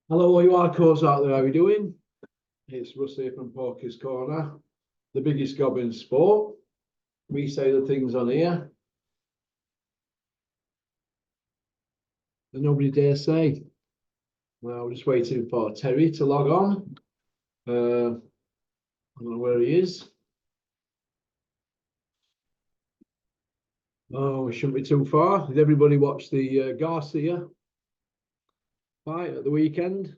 Hello, all you hardcores out there, how are you doing? It's Russ here from Porky's Corner, the biggest gob in sport. We say the things on here that nobody dare say. Well, we're just waiting for Terry to log on. I don't know where he is. Oh, we shouldn't be too far. Did everybody watch the Garcia fight at the weekend?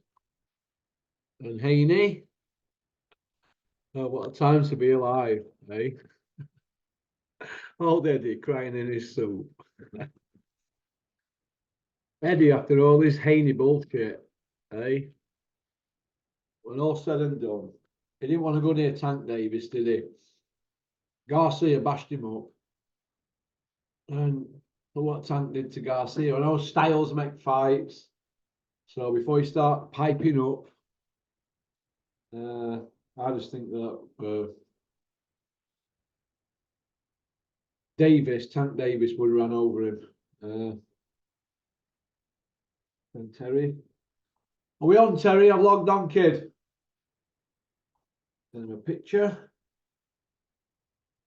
And Haney? Oh, what a time to be alive, eh? Old Eddie crying in his soup. Eddie, after all this Haney bullshit, eh? When all said and done, he didn't want to go near Tank Davis, did he? Garcia bashed him up. And look what Tank did to Garcia. I know styles make fights. So before you start piping up, I just think that Tank Davis would have ran over him. And Terry. Are we on, Terry? I've logged on, kid. Send him a picture.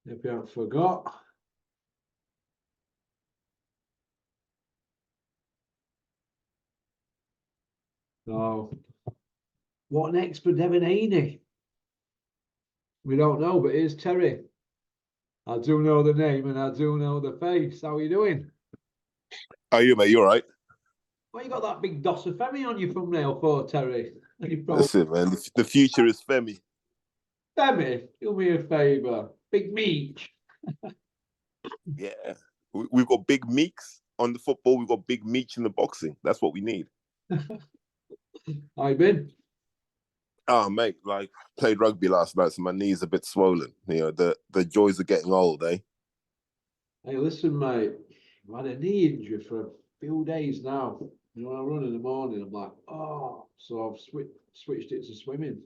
If you haven't forgot. So, what next for Devin Haney? We don't know, but here's Terry. I do know the name and I do know the face. How are you doing? How are you, mate? You all right? Well, you got that big doss of Femi on your thumbnail for, Terry. Listen, man, the future is Femi. Femi, do me a favour. Big Meech. Yeah. We've got big meeks on the football. We've got big meech in the boxing. That's what we need. How you been? Oh, mate, like, played rugby last night, so my knee's a bit swollen. You know, the joys of getting old, eh? Hey, listen, mate. I've had a knee injury for a few days now. You know, when I run in the morning, I'm like, oh. So I've switched it to swimming,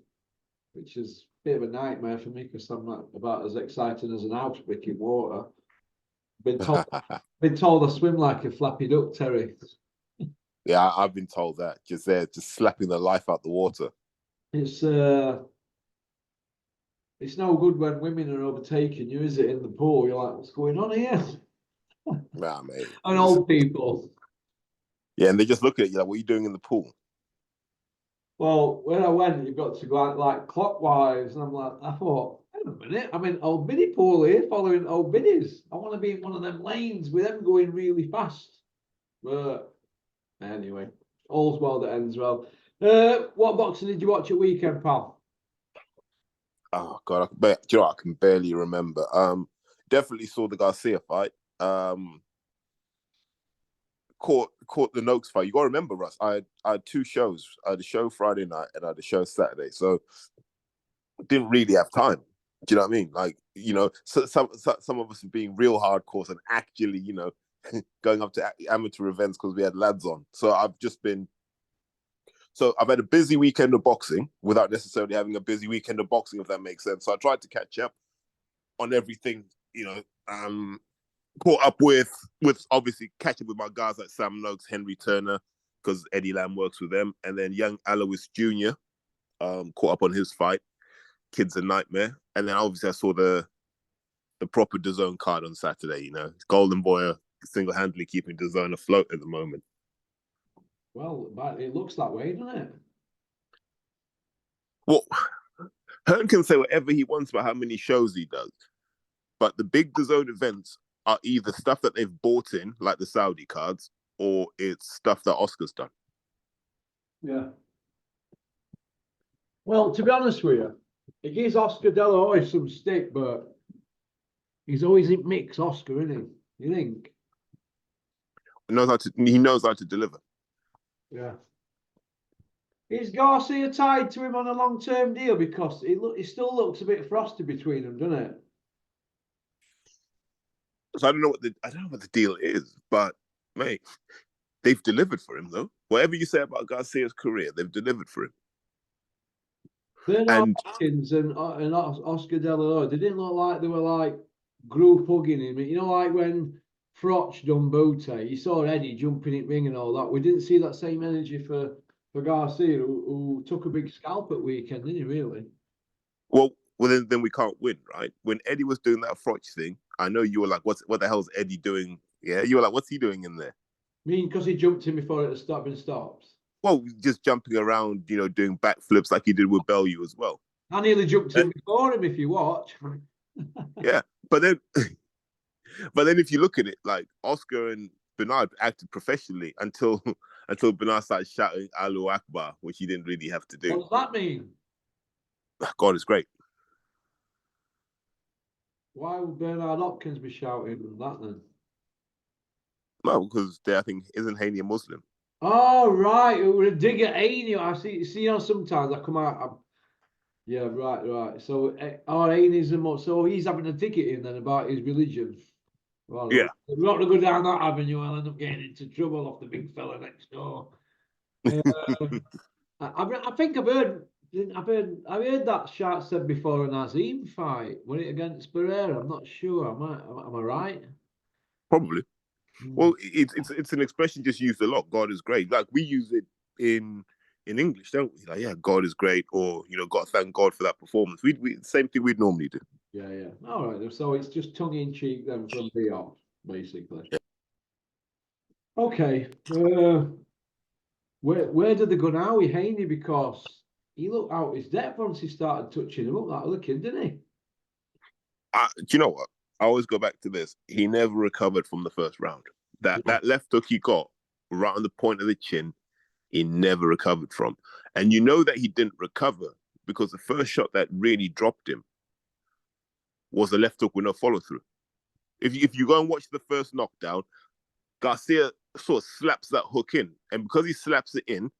which is a bit of a nightmare for me because I'm not about as exciting as an outbrick in water. Been told I swim like a flappy duck, Terry. Yeah, I've been told that. Just slapping the life out the water. It's no good when women are overtaking you, is it, in the pool? You're like, what's going on here? Nah, mate. And old people. Yeah, and they just look at you like, what are you doing in the pool? Well, when I went, you've got to go out like clockwise. And I'm like, I thought, hang on a minute, I'm in Old Biddy pool here, following Old Biddies. I want to be in one of them lanes with them going really fast. But anyway, all's well that ends well. What boxing did you watch at weekend, pal? Oh God, do you know what? I can barely remember. Definitely saw the Garcia fight. Caught the Noakes fight. You got to remember, Russ. I had two shows. I had a show Friday night and I had a show Saturday, so didn't really have time. Do you know what I mean? Like, you know, so some of us are being real hardcore and actually, you know, going up to amateur events because we had lads on. So I've had a busy weekend of boxing without necessarily having a busy weekend of boxing, if that makes sense. So I tried to catch up on everything, you know, caught up with obviously catching with my guys like Sam Noakes, Henry Turner, because Eddie Lamb works with them, and then young Alois Jr. Caught up on his fight. Kid's a nightmare. And then obviously I saw the proper DAZN card on Saturday, you know. Golden Boy single-handedly keeping DAZN afloat at the moment. Well, but it looks that way, doesn't it? Well, Hearn can say whatever he wants about how many shows he does, but the big DAZN events are either stuff that they've bought in, like the Saudi cards, or it's stuff that Oscar's done. Yeah. Well, to be honest with you, it gives Oscar De La Hoya some stick, but he's always in mix, Oscar, isn't he? You think? He knows how to deliver. Yeah. Is Garcia tied to him on a long-term deal? Because it still looks a bit frosty between them, doesn't it? So I don't know what the deal is, but mate, they've delivered for him though. Whatever you say about Garcia's career, they've delivered for him. Bernard Hopkins and Oscar De La Hoya, they didn't look like they were like group hugging him. You know, like when Froch done Butte, you saw Eddie jumping in ring and all that. We didn't see that same energy for for Garcia, who took a big scalp at weekend, didn't he? Really? Well, then we can't win, right? When Eddie was doing that Froch thing, I know you were like, what the hell's Eddie doing? Yeah, you were like, what's he doing in there? I mean, because he jumped in before it had stopped. Well, just jumping around, doing backflips like he did with Bellew as well. I nearly jumped in before him, if you watch. Yeah, but then if you look at it, like Oscar and Bernard acted professionally until Bernard started shouting Allahu Akbar, which he didn't really have to do. What does that mean? God is great. Why would Bernard Hopkins be shouting that then? Well, because I think isn't Haney a Muslim? Oh right, it was a dig at Haney. I see. Sometimes I come out. Yeah, right. So, Haney's so he's having a dig at him then about his religion. Well, Yeah. we're not to go down that avenue. I'll end up getting into trouble off the big fella next door. I think I've heard that Shark said before an Azim fight. Was it against Pereira? I'm not sure. Am I right? Probably. Well, it's an expression just used a lot. God is great. Like we use it in English, don't we? Like, yeah, God is great, or God, thank God for that performance. We same thing we'd normally do. Yeah. All right. So it's just tongue in cheek then from beyond, basically. Yeah. Okay. Where did they go now with Haney? Because he looked out his depth once he started touching him up, that other kid, didn't he? Do you know what? I always go back to this. He never recovered from the first round. That left hook he got right on the point of the chin, he never recovered from. And you know that he didn't recover because the first shot that really dropped him was a left hook with no follow through. If you go and watch the first knockdown, Garcia sort of slaps that hook in, and because he slaps it in,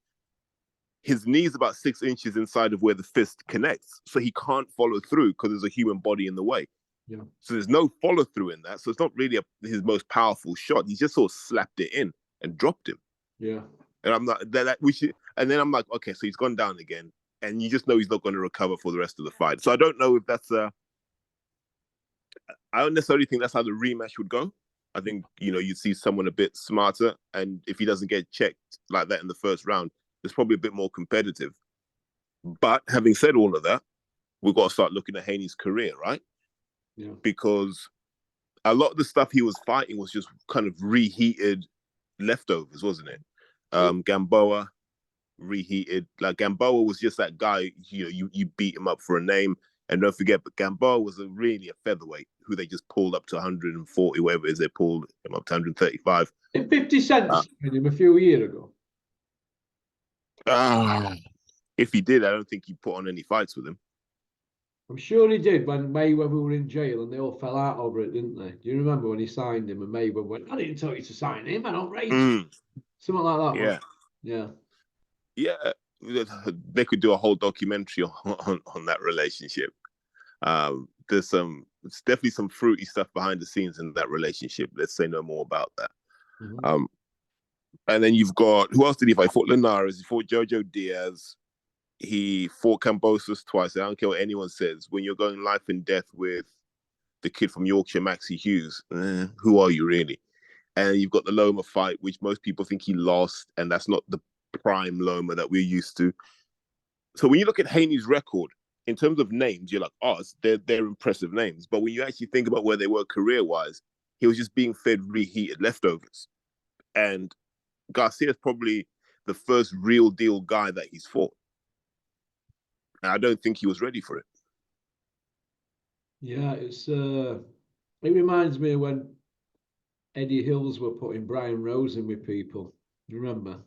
his knee is about 6 inches inside of where the fist connects, so he can't follow through because there's a human body in the way. Yeah. So there's no follow through in that. So it's not really his most powerful shot. He just sort of slapped it in and dropped him. Yeah. And I'm not that we should. And then I'm like, okay, so he's gone down again, and you just know he's not going to recover for the rest of the fight. So I don't know if that's I don't necessarily think that's how the rematch would go. I think you'd see someone a bit smarter, and if he doesn't get checked like that in the first round, it's probably a bit more competitive. But having said all of that, we've got to start looking at Haney's career, right? Yeah. Because a lot of the stuff he was fighting was just kind of reheated leftovers, wasn't it? Gamboa, reheated. Like Gamboa was just that guy, you beat him up for a name. And don't forget, but Gamboa was really a featherweight who they just pulled up to 140, whatever it is, they pulled him up to 135. 50 cents with him a few years ago. If he did, I don't think he put on any fights with him. I'm sure he did when Mayweather were in jail and they all fell out over it, didn't they? Do you remember when he signed him and Mayweather went, I didn't tell you to sign him, I don't rate you. Something like that. Yeah. Yeah. They could do a whole documentary on that relationship. It's definitely some fruity stuff behind the scenes in that relationship. Let's say no more about that. Mm-hmm. And then you've got, who else did he fight? He fought Linares, he fought Jojo Diaz, he fought Cambosos twice. I don't care what anyone says. When you're going life and death with the kid from Yorkshire, Maxie Hughes, who are you really? And you've got the Loma fight, which most people think he lost, and that's not the prime Loma that we're used to. So when you look at Haney's record, in terms of names, you're like, oh, they're impressive names. But when you actually think about where they were career-wise, he was just being fed reheated leftovers. And Garcia is probably the first real deal guy that he's fought. And I don't think he was ready for it. Yeah, it reminds me of when Eddie Hills were putting Brian Rose in with people. You remember?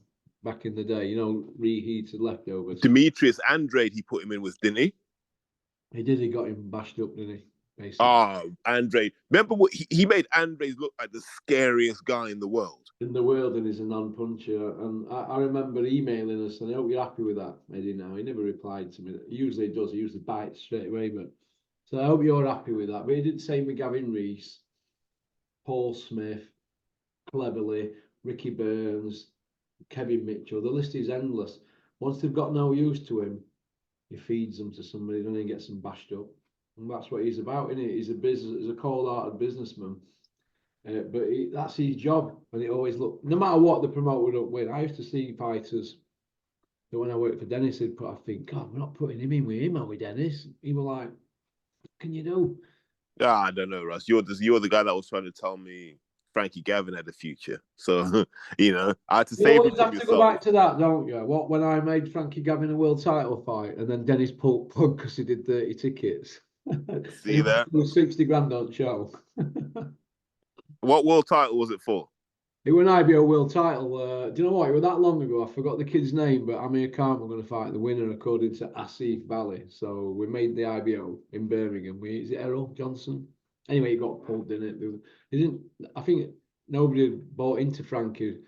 Back in the day, reheated leftovers. Demetrius Andrade, he put him in with, didn't he? He did. He got him bashed up, didn't he? Basically. Andrade. Remember what he made Andrade look like the scariest guy in the world. In the world, and he's a non-puncher. And I remember emailing us, and I hope you're happy with that, Eddie. Now he never replied to me. He usually does. He usually bites straight away. But so I hope you're happy with that. But he didn't say Gavin Reese, Paul Smith, Cleverly, Ricky Burns, Kevin Mitchell. The list is endless. Once they've got no use to him, he feeds them to somebody, and then gets them bashed up. And that's what he's about, isn't it? He's a cold-hearted businessman. But that's his job, and it always looked, no matter what the promoter don't win. I used to see fighters But when I worked for Dennis, I think, God, we're not putting him in with him, are we, Dennis? He was like, what can you do? I don't know, Russ. You're the guy that was trying to tell me Frankie Gavin had a future. So, I had to You save him always from have to go yourself. back to that, don't you? What when I made Frankie Gavin a world title fight, and then Dennis pulled plug because he did 30 tickets, and he See that? was 60 grand on show. What world title was it for? It was an IBO world title. Do you know what? It was that long ago. I forgot the kid's name, but Amir Khan were going to fight the winner according to Asif Valley. So we made the IBO in Birmingham. Is it Errol Johnson? Anyway, he got pulled in it. He didn't. I think nobody had bought into Frankie.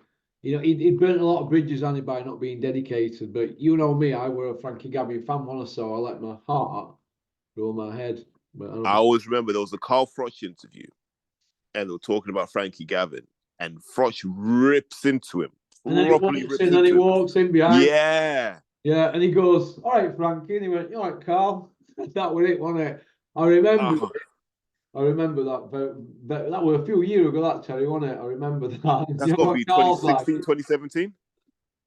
He'd burnt a lot of bridges on it by not being dedicated. But you know me, I were a Frankie Gavin fan once, so I let my heart rule my head. But I always remember there was a Carl Froch interview, and they were talking about Frankie Gavin, and Froch rips into him, and then he properly walks rips in, and he into him. walks in behind. Yeah. Yeah, and he goes, "All right, Frankie," and he went, "All right, Carl." That was it, wasn't it? I remember. Oh, I remember that. But that was a few years ago. That Terry, wasn't it? I remember that. that's You know got to what be Carl's like? 2016, 2017.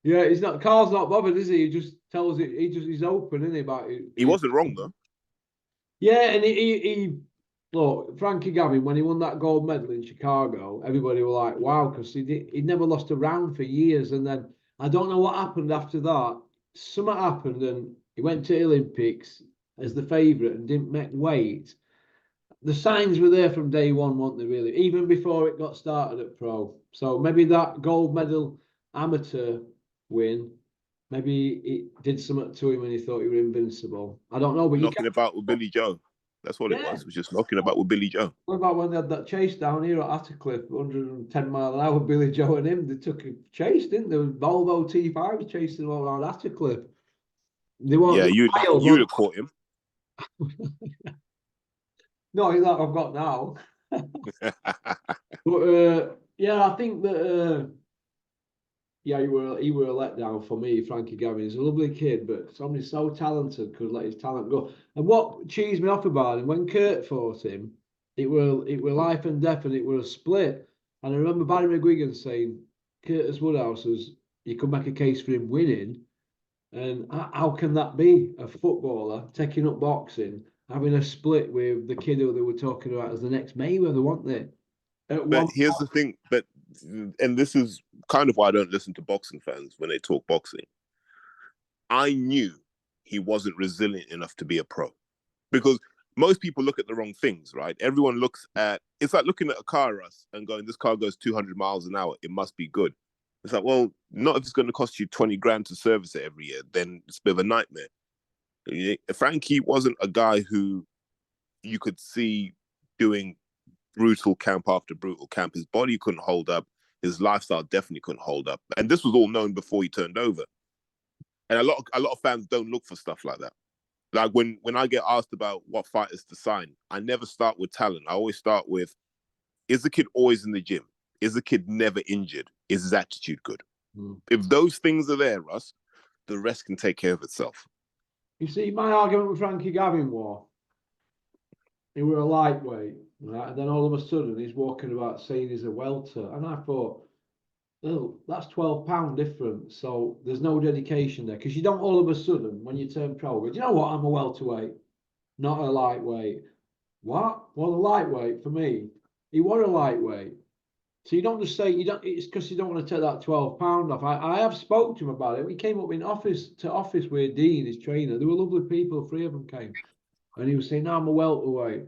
Yeah, he's not. Carl's not bothered, is he? He just tells it. He's open, isn't he? About it. He wasn't wrong, though. Yeah, and he look, Frankie Gavin, when he won that gold medal in Chicago, everybody were like, wow, because he'd never lost a round for years. And then I don't know what happened after that. Something happened, and he went to Olympics as the favourite and didn't make weight. The signs were there from day one, weren't they, really? Even before it got started at pro. So maybe that gold medal amateur win, maybe it did something to him and he thought he was invincible. I don't know, but you Knocking can't. about with Billy Joe. That's what it Yeah. was. It was just knocking about with Billy Joe. What about when they had that chase down here at Attercliffe, 110 mile an hour, Billy Joe and him? They took a chase, didn't they? Volvo T5 chasing them all around Attercliff. They weren't Yeah, the miles, you'd have caught him. no, that I've got now. But yeah, I think that yeah, he were a letdown for me, Frankie Gavin. He's a lovely kid, but somebody so talented could let his talent go. And what cheesed me off about him, when Kurt fought him, it were life and death, and it were a split. And I remember Barry McGuigan saying, Curtis Woodhouse's, you could make a case for him winning. And how can that be? A footballer taking up boxing, having a split with the kid who they were talking about as the next Mayweather, weren't they? At But one here's the thing, and this is kind of why I don't listen to boxing fans when they talk boxing. I knew he wasn't resilient enough to be a pro because most people look at the wrong things, right? Everyone looks at, it's like looking at a car, Russ, and going, this car goes 200 miles an hour. It must be good. It's like, well, not if it's going to cost you 20 grand to service it every year, then it's a bit of a nightmare. Frankie wasn't a guy who you could see doing brutal camp after brutal camp. His body couldn't hold up. His lifestyle definitely couldn't hold up. And this was all known before he turned over. And a lot of fans don't look for stuff like that. Like when I get asked about what fighters to sign, I never start with talent. I always start with, is the kid always in the gym? Is the kid never injured? Is his attitude good? If those things are there, Russ, the rest can take care of itself. You see, my argument with Frankie Gavin was he were a lightweight, right? And then all of a sudden he's walking about saying he's a welter. And I thought, oh, that's £12 difference. So there's no dedication there. Because you don't all of a sudden, when you turn pro, go, do you know what? I'm a welterweight, not a lightweight. What? Well, a lightweight for me. He was a lightweight. So you don't just say you don't. It's because you don't want to take that £12 off. I have spoke to him about it. We came up in office with Dean, his trainer. There were lovely people. 3 of them came, and he was saying, "No, I'm a welterweight."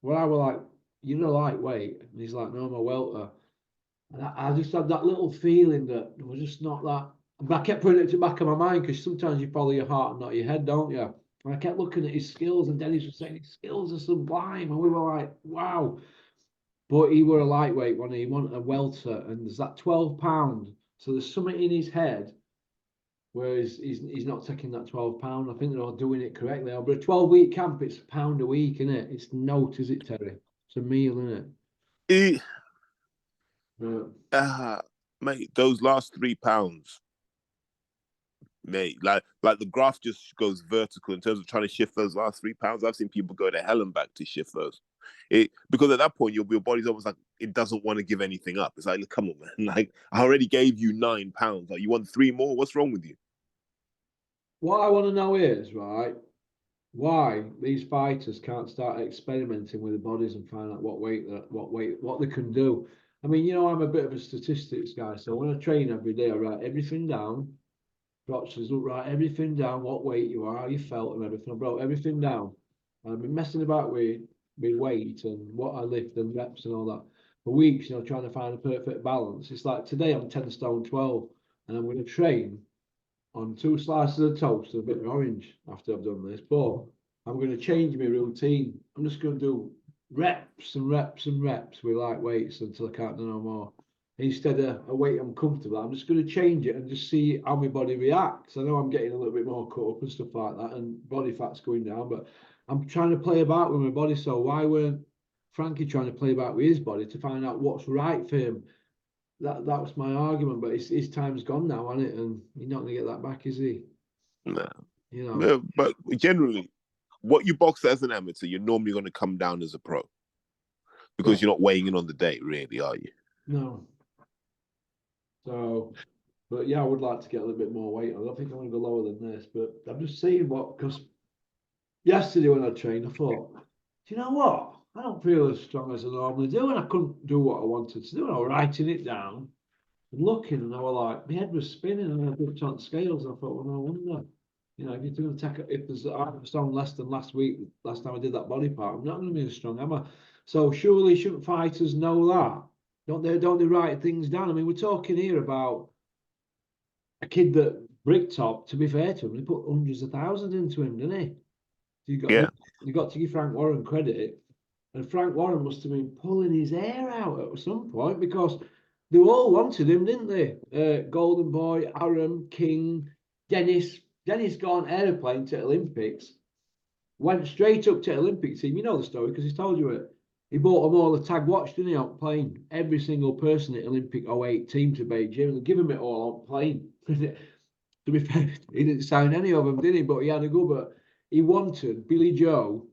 Well, I was like, "You're a lightweight," and he's like, "No, I'm a welter." And I just had that little feeling that it was just not that. But I kept putting it to the back of my mind because sometimes you follow your heart and not your head, don't you? And I kept looking at his skills, and Dennis was saying his skills are sublime, and we were like, "Wow." But he were a lightweight when he wanted a welter, and there's that £12. So there's something in his head where he's not taking that £12. I think they're all doing it correctly. But a 12-week camp, it's £1 a week, isn't it? It's note, is it, Terry? It's a meal, isn't it? Mate, those last £3, mate, like the graph just goes vertical in terms of trying to shift those last £3. I've seen people go to hell and back to shift those. Because at that point your body's almost like it doesn't want to give anything up. It's like, come on, man. Like, I already gave you £9. Like, you want 3 more? What's wrong with you? what I want to know is, right, why these fighters can't start experimenting with their bodies and find out what they can do. I mean, I'm a bit of a statistics guy, so when I train every day, I write everything down. Proctors look, write everything down, what weight you are, how you felt, and everything. I wrote everything down. And I've been messing about with weight and what I lift and reps and all that for weeks, trying to find a perfect balance. It's like today I'm 10 stone 12, and I'm going to train on 2 slices of toast and a bit of orange after I've done this. But I'm going to change my routine. I'm just going to do reps and reps and reps with light weights until I can't do no more. Instead of a weight I'm comfortable, I'm just going to change it and just see how my body reacts. I know I'm getting a little bit more cut up and stuff like that, and body fat's going down, but I'm trying to play about with my body. So why weren't Frankie trying to play about with his body to find out what's right for him? That was my argument, but his time's gone now, isn't it? And he's not going to get that back, is he? No. You know. No, but generally, what you box as an amateur, you're normally going to come down as a pro because you're not weighing in on the day, really, are you? No. So, but yeah, I would like to get a little bit more weight. I don't think I'm going to go lower than this, but I'm just seeing because yesterday when I trained, I thought, do you know what? I don't feel as strong as I normally do, and I couldn't do what I wanted to do. And I was writing it down and looking, and I was like, my head was spinning, and I looked on scales. And I thought, well, no wonder. If you're going to take if there's a stone less than last week, last time I did that body part, I'm not going to be as strong, am I? So surely shouldn't fighters know that? Don't they write things down? I mean, we're talking here about a kid that Bricktop, to be fair to him, he put hundreds of thousands into him, didn't he? Yeah. You got to give Frank Warren credit. And Frank Warren must have been pulling his hair out at some point because they all wanted him, didn't they? Golden Boy, Aram, King, Dennis. Dennis got on aeroplane to Olympics, went straight up to Olympic team. You know the story because he's told you it. He bought them all a tag watch, didn't he, on plane? Every single person at Olympic '08 team to Beijing and give him it all on plane. To be fair, he didn't sign any of them, did he? But he had a go. But he wanted Billy Joe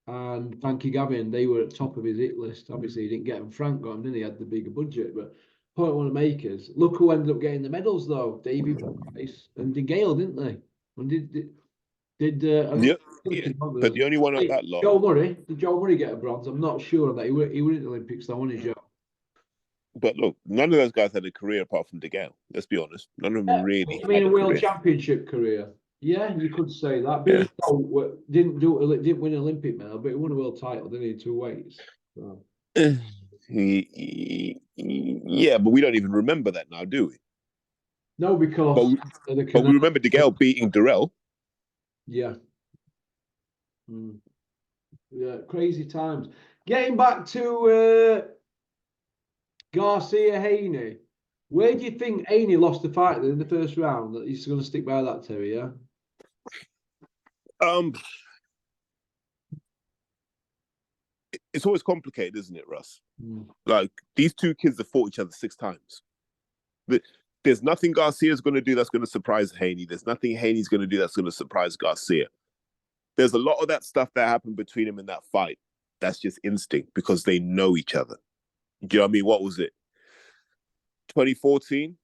and Frankie Gavin. They were at the top of his hit list. Obviously, he didn't get them. Frank got them, didn't he? He had the bigger budget. But point I want to make is, look who ended up getting the medals, though. Davey Price and De Gale, didn't they? And Yeah. Yeah. But the only one of that lot. Joe Murray? Did Joe Murray get a bronze? I'm not sure of that. He were in the Olympics, though, wasn't he, Joe? But look, none of those guys had a career apart from De Gale. Let's be honest. None of them really I mean, had a a world career. championship career. Yeah, you could say that. Yeah. Billy Joe didn't win an Olympic medal, but he won a world title, didn't he, in 2 weights? So. Yeah, but we don't even remember that now, do we? No, because of the But we canal. remember De Gale beating Durrell. Yeah. Yeah, crazy times. Getting back to Garcia-Haney, where do you think Haney lost the fight in the first round? That he's going to stick by that, Terry, yeah? It's always complicated, isn't it, Russ? Like, these two kids have fought each other 6 times. There's nothing Garcia's going to do that's going to surprise Haney. There's nothing Haney's going to do that's going to surprise Garcia. There's a lot of that stuff that happened between him in that fight. That's just instinct because they know each other. Do you know what I mean? What was it? 2014,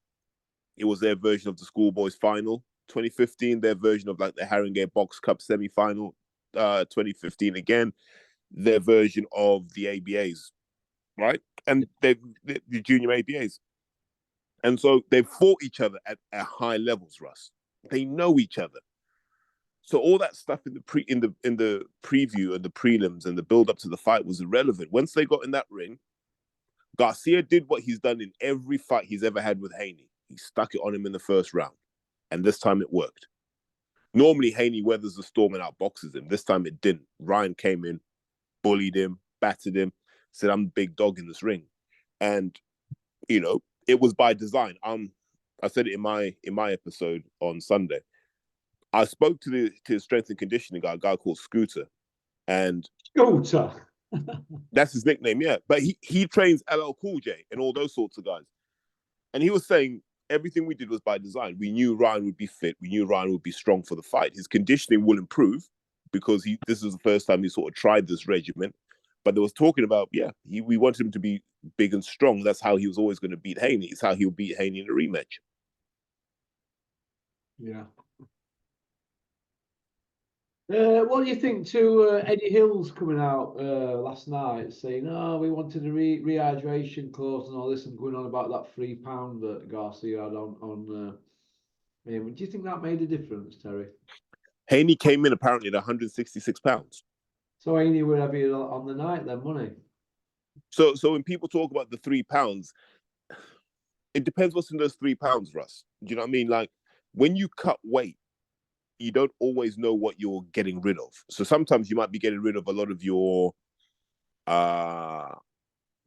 it was their version of the schoolboys final. 2015, their version of like the Haringey Box Cup semi-final. 2015 again, their version of the ABAs, right? And the junior ABAs. And so they've fought each other at high levels, Russ. They know each other. So all that stuff in the preview and the prelims and the build up to the fight was irrelevant. Once they got in that ring, Garcia did what he's done in every fight he's ever had with Haney. He stuck it on him in the first round. And this time it worked. Normally, Haney weathers the storm and outboxes him. This time it didn't. Ryan came in, bullied him, battered him, said, I'm the big dog in this ring. And, it was by design. I said it in my episode on Sunday. I spoke to the strength and conditioning guy, a guy called Scooter. And Scooter. That's his nickname, yeah. But he trains LL Cool J and all those sorts of guys. And he was saying everything we did was by design. We knew Ryan would be fit. We knew Ryan would be strong for the fight. His conditioning will improve because this is the first time he sort of tried this regimen. But there was talking about, we wanted him to be big and strong. That's how he was always going to beat Haney. It's how he'll beat Haney in a rematch. Yeah. What do you think to Eddie Hills coming out last night saying, "Oh, we wanted a rehydration clause and all this," and going on about that £3 that Garcia had on him? Do you think that made a difference, Terry? Haney came in apparently at 166 pounds. So Haney would have it on the night then, wouldn't he? So when people talk about the £3, it depends what's in those £3, Russ. Do you know what I mean? Like when you cut weight, you don't always know what you're getting rid of. So sometimes you might be getting rid of a lot of your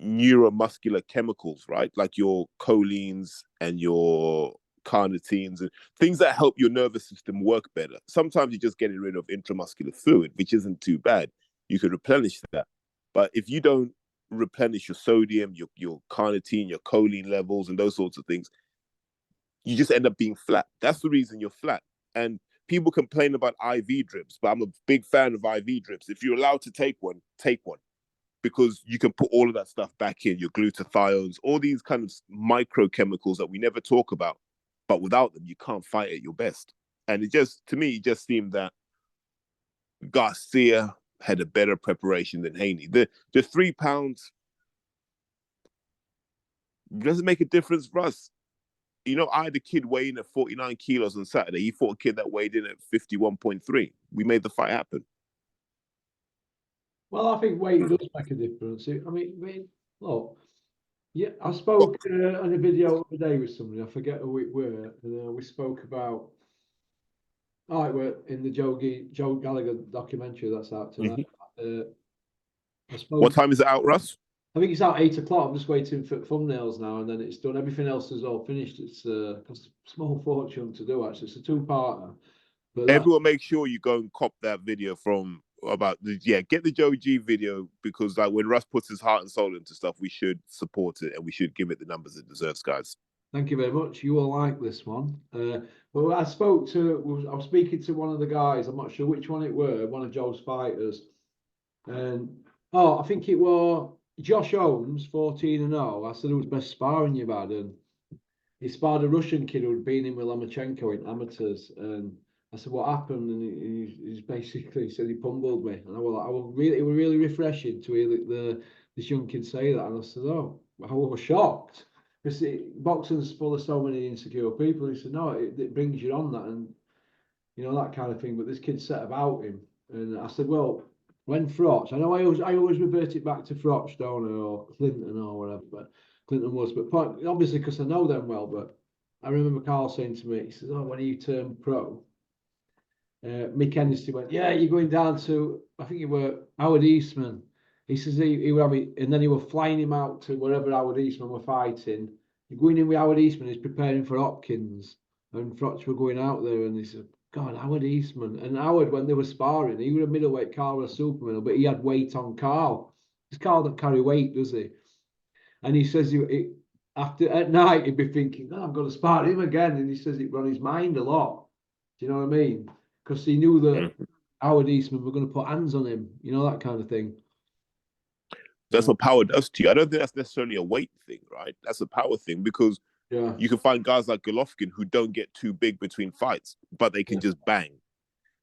neuromuscular chemicals, right? Like your cholines and your carnitines and things that help your nervous system work better. Sometimes you're just getting rid of intramuscular fluid, which isn't too bad. You could replenish that. But if you don't replenish your sodium, your carnitine, your choline levels, and those sorts of things, you just end up being flat. That's the reason you're flat. And people complain about IV drips, but I'm a big fan of IV drips. If you're allowed to take one, because you can put all of that stuff back in, your glutathiones, all these kind of microchemicals that we never talk about. But without them, you can't fight at your best. And to me, it just seemed that Garcia had a better preparation than Haney. The £3 doesn't make a difference for us. You know, I had a kid weighing at 49 kilos on Saturday. He fought a kid that weighed in at 51.3. We made the fight happen. Well, I think weight does make a difference. I mean, look, yeah, I spoke on a video the other day with somebody. I forget who it were, and we spoke about. Oh, it were in the Joe Gallagher documentary that's out tonight. I What spoke. time is it out, Russ? I think it's out 8 o'clock. I'm just waiting for thumbnails now, and then it's done. Everything else is all finished. It's a small fortune to do. Actually, it's a two-parter. But Everyone, make sure you go and cop that video get the Joe G video, because like when Russ puts his heart and soul into stuff, we should support it and we should give it the numbers it deserves, guys. thank you very much. You will like this one. Well, I was speaking to one of the guys. I'm not sure which one it were. One of Joe's fighters, and I think it was Josh Holmes, 14-0. I said, "Who's best sparring you've had?" And he sparred a Russian kid who'd been in with Lomachenko in amateurs. And I said, "What happened?" And he's basically said he pummeled me. And it was really refreshing to hear this young kid say that. And I said, "Oh, I was shocked." Because boxing's full of so many insecure people. He said, "No, it brings you on that, and that kind of thing." But this kid set about him. And I said, "Well, when Frotch, I know I always revert it back to Frotch, don't I, or Clinton or whatever, but Clinton was, but obviously because I know them well. But I remember Carl saying to me, he says, 'Oh, when you turn pro,' Mick Hennessy went, 'Yeah, you're going down to,' I think it were Howard Eastman." He says he would have it, and then he were flying him out to wherever Howard Eastman were fighting. You're going in with Howard Eastman, he's preparing for Hopkins, and Frotch were going out there, and he said, 'God, Howard Eastman.' And Howard, when they were sparring, he was a middleweight, Carl was a superman, but he had weight on Carl. Because Carl don't carry weight, does he? And he says after at night he'd be thinking, "Oh, I'm going to spar him again." And he says it run his mind a lot. Do you know what I mean? Because he knew that Howard Eastman were going to put hands on him, that kind of thing. That's what power does to you. I don't think that's necessarily a weight thing, right? That's a power thing, because you can find guys like Golovkin who don't get too big between fights, but they can just bang.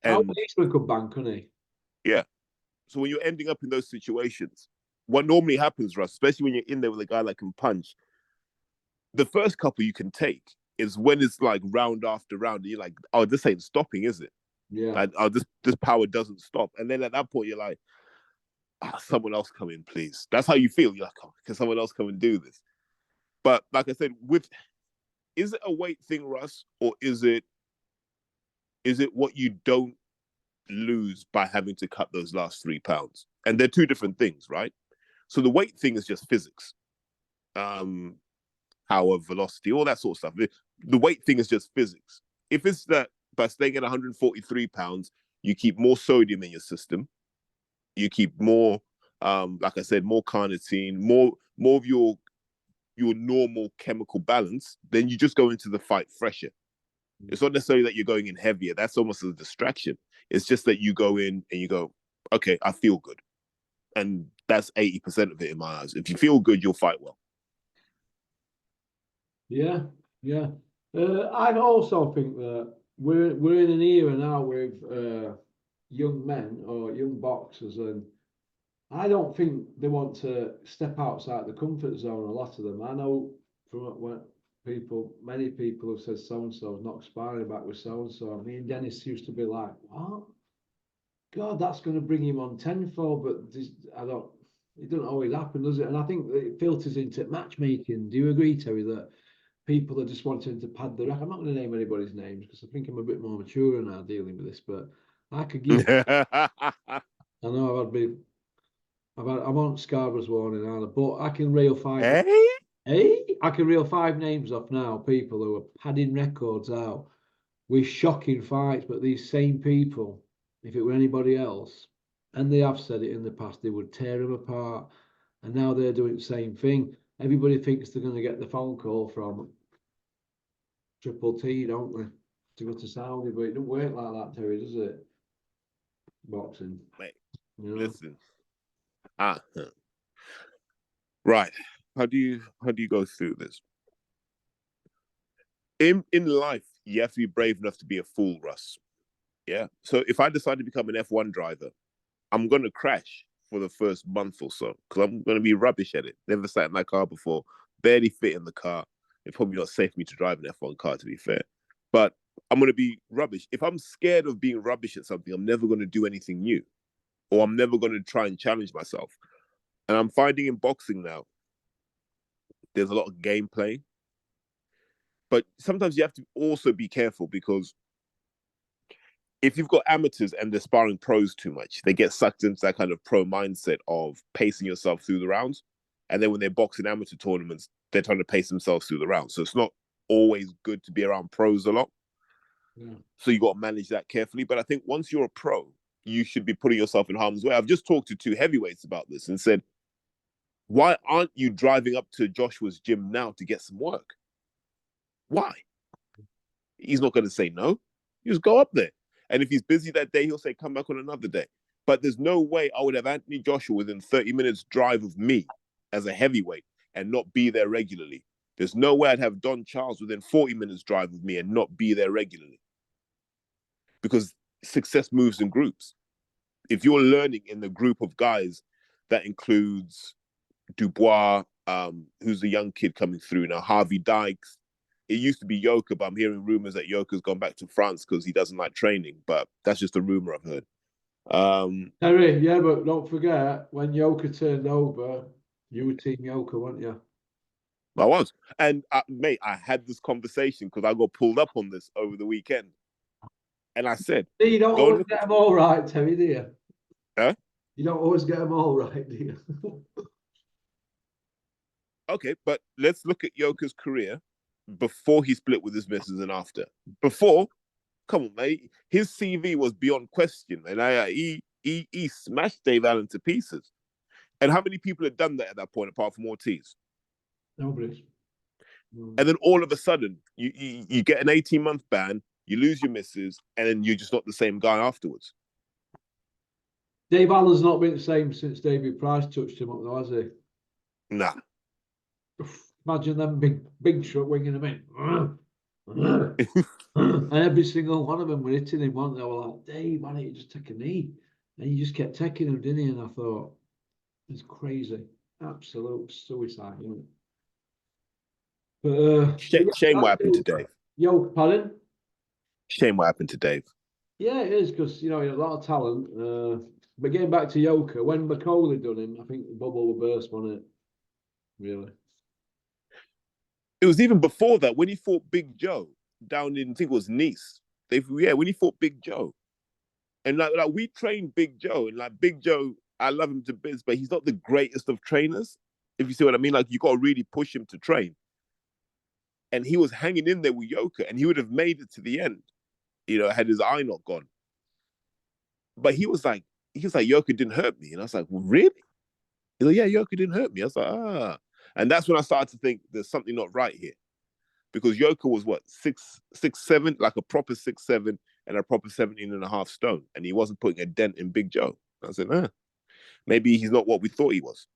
Howard Eastman could bang, couldn't he? Yeah. So when you're ending up in those situations, what normally happens, Russ, especially when you're in there with a guy that can punch, the first couple you can take is when it's like round after round, and you're like, "Oh, this ain't stopping, is it?" Yeah. Like, "Oh, this power doesn't stop." And then at that point, you're like, "Someone else come in, please." That's how you feel. You're like, "Oh, can someone else come and do this?" But like I said, is it a weight thing, Russ, or is it what you don't lose by having to cut those last £3? And they're two different things, right? So the weight thing is just physics. Power, velocity, all that sort of stuff. The weight thing is just physics. If it's that by staying at 143 pounds, you keep more sodium in your system, you keep more, like I said, more carnitine, more of your normal chemical balance, then you just go into the fight fresher. It's not necessarily that you're going in heavier. That's almost a distraction. It's just that you go in and you go, "Okay, I feel good." And that's 80% of it in my eyes. If you feel good, you'll fight well. Yeah, yeah. I also think that we're in an era now with young men or young boxers, and I don't think they want to step outside the comfort zone. A lot of them, I know from when many people have said so and so's not sparring back with so and so. Me and Dennis used to be like, what? God, that's going to bring him on tenfold, but this, I don't. It doesn't always happen, does it? And I think that it filters into matchmaking. Do you agree, Terry, that people are just wanting to pad the rack? I'm not going to name anybody's names because I think I'm a bit more mature now dealing with this, but I could give. I know I want Scarborough's warning, Anna, but I can reel five. Hey, Hey, I can reel five names off now. People who are padding records out with shocking fights, but these same people, if it were anybody else, and they have said it in the past, they would tear them apart. And now they're doing the same thing. Everybody thinks they're going to get the phone call from Triple T, don't they? To go to Saudi, but it don't work like that, Terry, does it? Boxing. mate, You know? listen. Right. How do you go through this? In life, you have to be brave enough to be a fool, Russ. Yeah. So if I decide to become an F1 driver, I'm gonna crash for the first month or so because I'm gonna be rubbish at it. Never sat in my car before, barely fit in the car. It's probably not safe for me to drive an F1 car, to be fair. But I'm gonna be rubbish. If I'm scared of being rubbish at something, I'm never gonna do anything new, or I'm never gonna try and challenge myself. And I'm finding in boxing now, there's a lot of gameplay, but sometimes you have to also be careful because if you've got amateurs and they're sparring pros too much, they get sucked into that kind of pro mindset of pacing yourself through the rounds. And then when they're boxing amateur tournaments, they're trying to pace themselves through the rounds. So it's not always good to be around pros a lot. Yeah. So you got to manage that carefully. But I think once you're a pro, you should be putting yourself in harm's way. I've just talked to two heavyweights about this and said, why aren't you driving up to Joshua's gym now to get some work? Why? He's not going to say no. You just go up there. And if he's busy that day, he'll say, come back on another day. But there's no way I would have Anthony Joshua within 30 minutes drive of me as a heavyweight and not be there regularly. There's no way I'd have Don Charles within 40 minutes drive of me and not be there regularly. Because success moves in groups. If you're learning in the group of guys, that includes Dubois, who's a young kid coming through now, Harvey Dykes. It used to be Yoka, but I'm hearing rumors that Yoka's gone back to France because he doesn't like training. But that's just a rumor I've heard. Terry, yeah, but don't forget when Yoka turned over, you were Team Yoka, weren't you? I was, and mate, I had this conversation because I got pulled up on this over the weekend, and I said, "You don't always get them all right, Terry, do you? Huh? You don't always get them all right, do you?" Okay, but let's look at Yoka's career before he split with his missus and after. Before, come on, mate, his CV was beyond question, and he smashed Dave Allen to pieces. And how many people had done that at that point, apart from Ortiz? Nobody. And then all of a sudden, you get an 18-month ban, you lose your missus, and then you're just not the same guy afterwards. Dave Allen's not been the same since David Price touched him up, though, has he? Nah. Imagine them big truck winging him in. And every single one of them were hitting him, weren't they? They were like, Dave, why don't you just take a knee? And he just kept taking him, didn't he? And I thought, it's crazy. Absolute suicide, you know. But shame what happened to Dave. Yoka, pardon? Shame what happened to Dave. Yeah, it is, because you know he had a lot of talent. But getting back to Yoka, when McCauley done him, I think the bubble would burst, wasn't it? Really? It was even before that when he fought Big Joe down in, I think it was Nice. When he fought Big Joe, and like we trained Big Joe, and like Big Joe, I love him to bits, but he's not the greatest of trainers. If you see what I mean, like you got to really push him to train. And he was hanging in there with Yoka, and he would have made it to the end, you know, had his eye not gone. But he was like, Yoka didn't hurt me, and I was like, well, really? He's like, yeah, Yoka didn't hurt me. I was like, ah. And that's when I started to think there's something not right here. Because Yoka was what, 6'7", like a proper 6'7", and a proper 17.5 stone. And he wasn't putting a dent in Big Joe. I said, maybe he's not what we thought he was.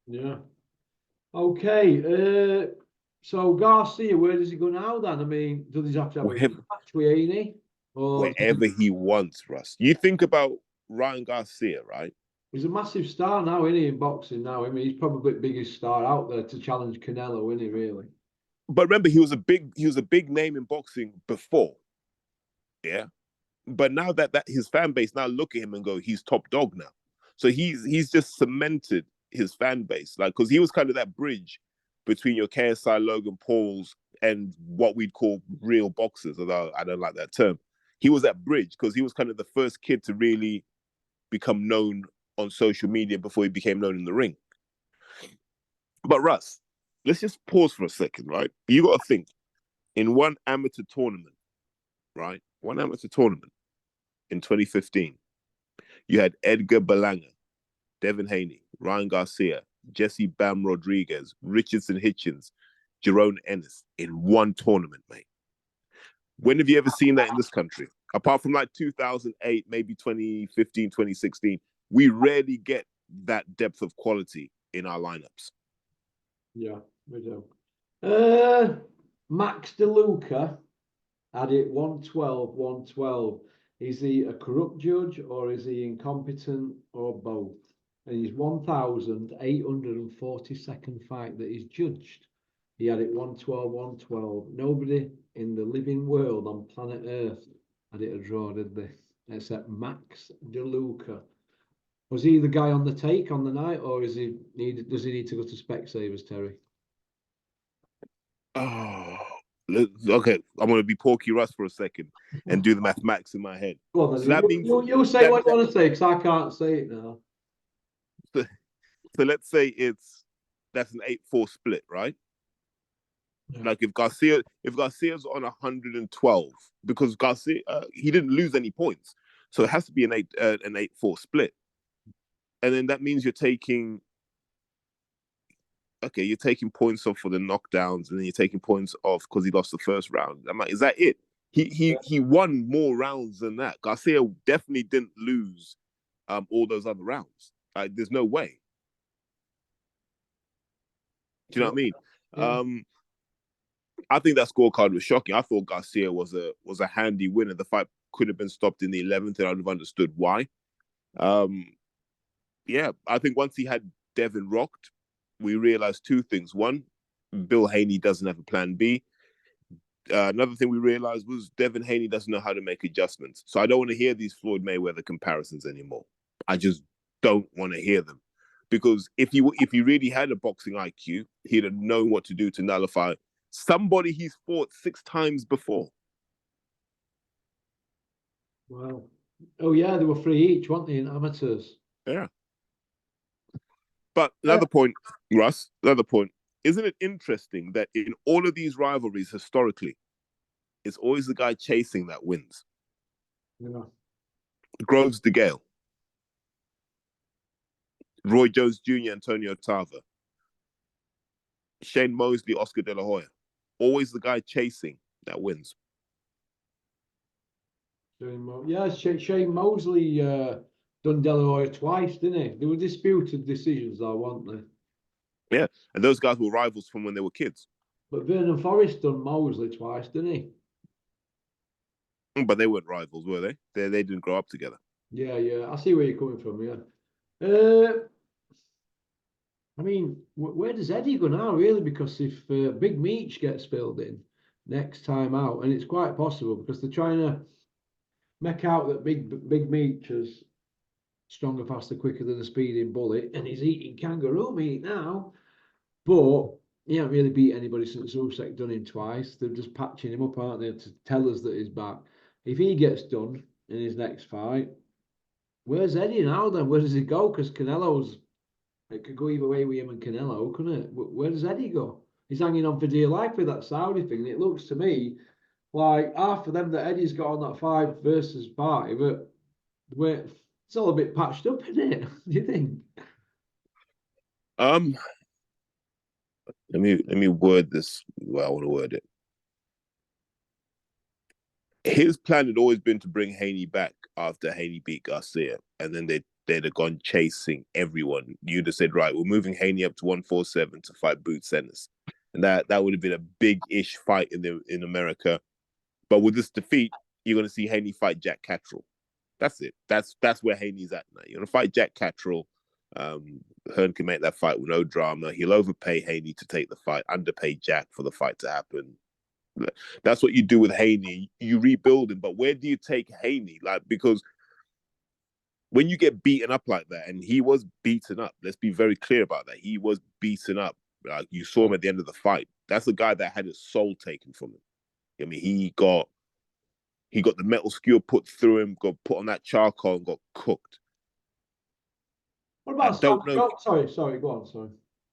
Yeah. Okay. So Garcia, where does he go now then? I mean, does he have to have a match with Haney? Or wherever he wants, Russ. You think about Ryan Garcia, right? he's a massive star now, isn't he, in boxing now? I mean, he's probably the biggest star out there to challenge Canelo, isn't he, really? But remember, he was a big name in boxing before, yeah. But now that his fan base now look at him and go, he's top dog now. So he's just cemented his fan base, like because he was kind of that bridge between your KSI, Logan Pauls, and what we'd call real boxers. Although I don't like that term, he was that bridge because he was kind of the first kid to really become known on social media before he became known in the ring. But Russ, let's just pause for a second, right? You got to think in one amateur tournament, right? One amateur tournament in 2015, you had Edgar Berlanga, Devin Haney, Ryan Garcia, Jesse Bam Rodriguez, Richardson Hitchens, Jerome Ennis in one tournament, mate. When have you ever seen that in this country? Apart from like 2008, maybe 2015, 2016, we rarely get that depth of quality in our lineups. Yeah, we do. Max DeLuca had it 112, 112. Is he a corrupt judge or is he incompetent or both? And his 1,842nd fight that he's judged. He had it 112, 112. Nobody in the living world on planet Earth had it a draw, did they? Except Max DeLuca. Was he the guy on the take on the night, or does he need to go to Specsavers, Terry? Oh, okay. I'm going to be Porky Russ for a second and do the mathematics in my head. Go on, then. So that means you say what you want to say because I can't say it now. So let's say that's an 8-4 split, right? Yeah. Like if Garcia's on 112, because Garcia he didn't lose any points, so it has to be an 8-4 split, and then that means you're taking points off for the knockdowns, and then you're taking points off because he lost the first round. I'm like, is that it? He won more rounds than that. Garcia definitely didn't lose all those other rounds. There's no way. Do you know what I mean? Yeah. I think that scorecard was shocking. I thought Garcia was a handy winner. The fight could have been stopped in the 11th, and I'd have understood why. Yeah, I think once he had Devin rocked, we realized two things. One, Bill Haney doesn't have a plan B. Another thing we realized was Devin Haney doesn't know how to make adjustments. So I don't want to hear these Floyd Mayweather comparisons anymore. I just don't want to hear them. Because if he really had a boxing IQ, he'd have known what to do to nullify somebody he's fought 6 times before. Wow. Oh, yeah, they were 3 each, weren't they, in amateurs? Yeah. But another point, Russ, isn't it interesting that in all of these rivalries historically, it's always the guy chasing that wins? Yeah. Groves DeGale, Roy Jones Jr., Antonio Tarver, Shane Mosley, Oscar De La Hoya. Always the guy chasing that wins. Shane Mosley done De La Hoya twice, didn't he? They were disputed decisions, though, weren't they? Yeah, and those guys were rivals from when they were kids. But Vernon Forrest done Mosley twice, didn't he? But they weren't rivals, were they? They didn't grow up together. Yeah. I see where you're coming from, yeah. I mean, where does Eddie go now, really? Because if Big Meech gets filled in next time out, and it's quite possible because they're trying to make out that Big Meech is stronger, faster, quicker than a speeding bullet, and he's eating kangaroo meat now. But he hasn't really beat anybody since Usyk done him twice. They're just patching him up, aren't they, to tell us that he's back. If he gets done in his next fight, where's Eddie now then? Where does he go? Because it could go either way with him and Canelo, couldn't it? Where does Eddie go? He's hanging on for dear life with that Saudi thing. And it looks to me like half of them that Eddie's got on that 5 versus 5, but it's all a bit patched up, isn't it? Do you think? Let me word this the way I want to word it. His plan had always been to bring Haney back after Haney beat Garcia, and then they'd have gone chasing everyone. You'd have said, right, we're moving Haney up to 147 to fight Boots Ennis, and that would have been a big-ish fight in America. But with this defeat, you're going to see Haney fight Jack Catterall. That's it. That's where Haney's at now. You're going to fight Jack Catterall. Hearn can make that fight with no drama. He'll overpay Haney to take the fight, underpay Jack for the fight to happen. That's what you do with Haney. You rebuild him, but where do you take Haney? Like, because when you get beaten up like that, and he was beaten up, let's be very clear about that. He was beaten up. Like, you saw him at the end of the fight. That's the guy that had his soul taken from him. I mean, he got the metal skewer put through him, got put on that charcoal, and got cooked. What about don't know. Sorry, go on, sorry.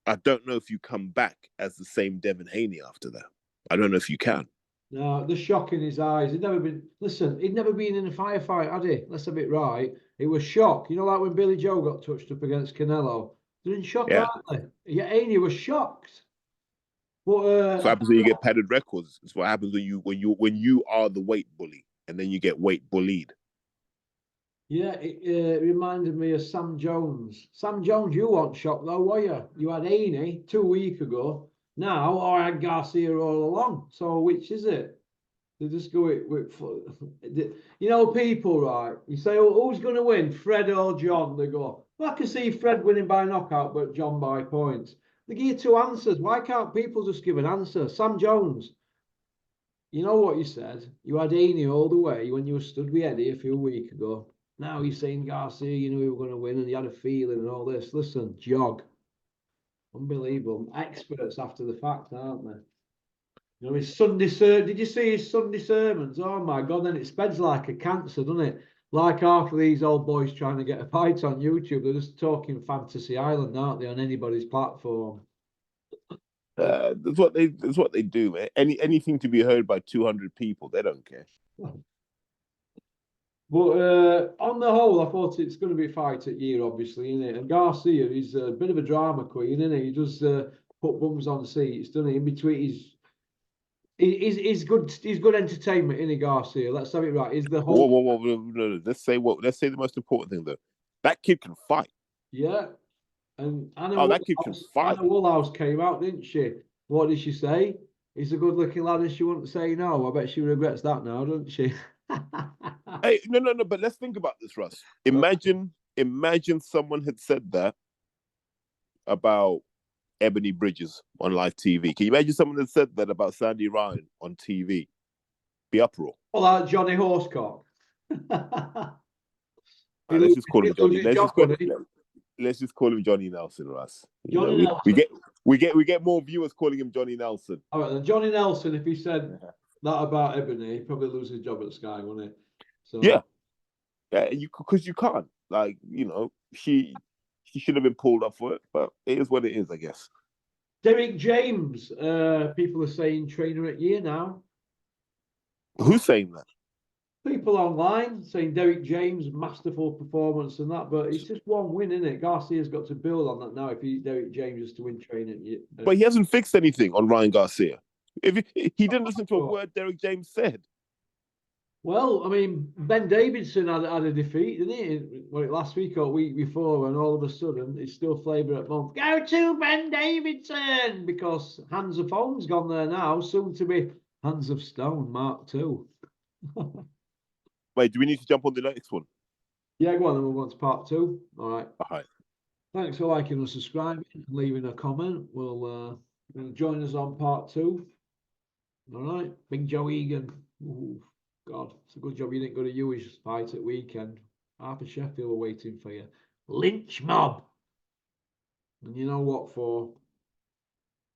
I don't know if you come back as the same Devin Haney after that. I don't know if you can. No, the shock in his eyes. He'd never been in a firefight, had he? Let's have it right. It was shock. You know, like when Billy Joe got touched up against Canelo. They're in shock, aren't they? Yeah, Haney was shocked. But so what happens when you get padded records? It's what happens when you are the weight bully and then you get weight bullied. Yeah, it reminded me of Sam Jones. Sam Jones, you weren't shocked though, were you? You had Haney 2 weeks ago. Now, I had Garcia all along. So which is it? They just go with you know, people, right? You say, oh, who's going to win, Fred or John? They go, well, I can see Fred winning by knockout, but John by points. They give you 2 answers. Why can't people just give an answer? Sam Jones, you know what you said? You had Haney all the way when you stood with Eddie a few weeks ago. Now he's saying Garcia, you knew he was going to win and you had a feeling and all this. Listen, jog. Unbelievable. Experts after the fact, aren't they? You know, his Sunday sermon. Did you see his Sunday sermons? Oh my God, then it spreads like a cancer, doesn't it? Like half of these old boys trying to get a fight on YouTube, they're just talking Fantasy Island, aren't they, on anybody's platform? That's what they do. Anything to be heard by 200 people, they don't care. But on the whole, I thought it's going to be a fight at year, obviously, isn't it? And Garcia is a bit of a drama queen, isn't he? He does put bums on seats, doesn't he? In between, he's good entertainment, isn't he, Garcia? Let's have it right. Is the whole whoa. No. Let's say the most important thing though. That kid can fight. Yeah. And that kid can fight. Anna Woolhouse came out, didn't she? What did she say? He's a good-looking lad, and she wouldn't say no. I bet she regrets that now, doesn't she? Hey, no. But let's think about this, Russ. Imagine someone had said that about Ebony Bridges on live TV. Can you imagine someone had said that about Sandy Ryan on TV? Be uproar. Well, Johnny Horsecock. Let's just call him Johnny. Let's just call him Johnny Nelson, Russ. Nelson. We get more viewers calling him Johnny Nelson. All right, then Johnny Nelson. If he said that about Ebony, he'd probably lose his job at Sky, wouldn't he? So yeah, because you can't. Like, you know, she should have been pulled up for it, but it is what it is, I guess. Derek James. People are saying trainer at year now. Who's saying that? People online saying Derek James, masterful performance and that, but it's just one win, isn't it? Garcia's got to build on that now if Derek James is to win training. But he hasn't fixed anything on Ryan Garcia. If he didn't listen to a word Derek James said. Well, I mean, Ben Davidson had a defeat, didn't he? Last week or week before, and all of a sudden it's still flavour at month. Go to Ben Davidson, because Hands of Phone's gone there now, soon to be Hands of Stone Mark II. Wait, do we need to jump on the next one? Yeah, go on, then we'll go on to part 2. All right. All right. Thanks for liking and subscribing, leaving a comment. We'll join us on part 2. All right. Big Joe Egan. Ooh, God, it's a good job you didn't go to Ewish's fight at weekend. Arthur Sheffield were waiting for you. Lynch mob. And you know what for?